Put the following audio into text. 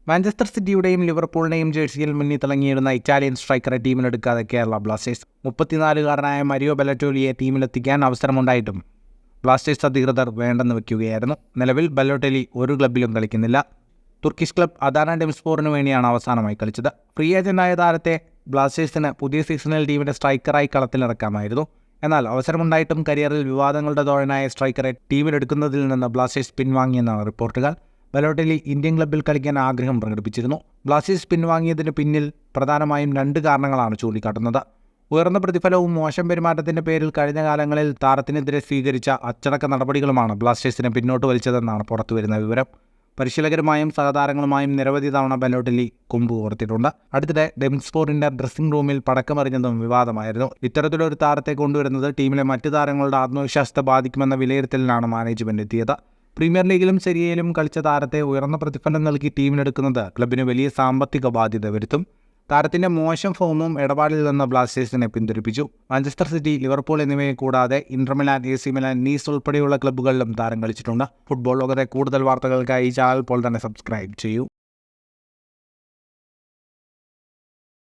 Manchester സിറ്റിയുടെയും ലിവർപൂളിന്റെയും ജേഴ്സിയിൽ മുന്നിൽ തിളങ്ങിയിരുന്ന ഇറ്റാലിയൻ സ്ട്രൈക്കറെ ടീമിലെടുക്കാതെ കേരള ബ്ലാസ്റ്റേഴ്സ്. 34-കാരനായ മരിയോ ബലോറ്റെല്ലിയെ ടീമിലെത്തിക്കാൻ അവസരമുണ്ടായിട്ടും ബ്ലാസ്റ്റേഴ്സ് അധികൃതർ വേണ്ടെന്ന് വയ്ക്കുകയായിരുന്നു. നിലവിൽ ബലോറ്റെല്ലി ഒരു ക്ലബ്ബിലും കളിക്കുന്നില്ല. തുർക്കിഷ് ക്ലബ് അദാന ഡെമിസ്പോറിനു വേണ്ടിയാണ് അവസാനമായി കളിച്ചത്. ഫ്രീ ഏജന്റായ താരത്തെ ബ്ലാസ്റ്റേഴ്സിന് പുതിയ സീസണിൽ ടീമിന്റെ സ്ട്രൈക്കറായി കളത്തിലിറക്കാമായിരുന്നു. എന്നാൽ അവസരമുണ്ടായിട്ടും കരിയറിൽ വിവാദങ്ങളുടെ തോഴനായ സ്ട്രൈക്കറെ ടീമിലെടുക്കുന്നതിൽ നിന്ന് ബ്ലാസ്റ്റേഴ്സ് പിൻവാങ്ങിയെന്നാണ് റിപ്പോർട്ടുകൾ. ബലോറ്റെല്ലി ഇന്ത്യൻ ക്ലബ്ബിൽ കളിക്കാൻ ആഗ്രഹം പ്രകടിപ്പിച്ചിരുന്നു. ബ്ലാസ്റ്റേഴ്സ് പിൻവാങ്ങിയതിന് പിന്നിൽ പ്രധാനമായും 2 കാരണങ്ങളാണ് ചൂണ്ടിക്കാട്ടുന്നത്. ഉയർന്ന പ്രതിഫലവും മോശം പെരുമാറ്റത്തിന്റെ പേരിൽ കഴിഞ്ഞ കാലങ്ങളിൽ താരത്തിനെതിരെ സ്വീകരിച്ച അച്ചടക്ക നടപടികളുമാണ് ബ്ലാസ്റ്റേഴ്സിനെ പിന്നോട്ട് വലിച്ചതെന്നാണ് പുറത്തുവരുന്ന വിവരം. പരിശീലകരുമായും സഹതാരങ്ങളുമായും നിരവധി തവണ ബലോറ്റെല്ലി കൊമ്പ് കോർത്തിട്ടുണ്ട്. അടുത്തിടെ ഡെമിസ്പോറിന്റെ ഡ്രസ്സിംഗ് റൂമിൽ പടക്കമറിഞ്ഞതും വിവാദമായിരുന്നു. ഇത്തരത്തിലൊരു താരത്തെ കൊണ്ടുവരുന്നത് ടീമിലെ മറ്റു താരങ്ങളുടെ ആത്മവിശ്വാസത്തെ ബാധിക്കുമെന്ന വിലയിരുത്തലിലാണ് മാനേജ്മെന്റ് എത്തിയത്. പ്രീമിയർ ലീഗിലും സെരിയയിലും കളിച്ച താരത്തെ ഉയർന്ന പ്രതിഫലം നൽകി ടീമിലെടുക്കുന്നത് ക്ലബിന് വലിയ സാമ്പത്തിക ബാധ്യത വരുത്തും. താരത്തിന്റെ മോശം ഫോമും ഇടപാടിൽ നിന്ന് ബ്ലാസ്റ്റേഴ്സിനെ പിന്തുണപ്പിച്ചു. മാഞ്ചസ്റ്റർ സിറ്റി, ലിവർപൂൾ എന്നിവയെ കൂടാതെ Inter Milan, AC Milan, Nice ഉൾപ്പെടെയുള്ള ക്ലബ്ബുകളിലും താരം കളിച്ചിട്ടുണ്ട്. ഫുട്ബോൾ ലോകത്തെ കൂടുതൽ വാർത്തകൾക്കായി ചാനൽ ഇപ്പോൾ തന്നെ സബ്സ്ക്രൈബ് ചെയ്യൂ.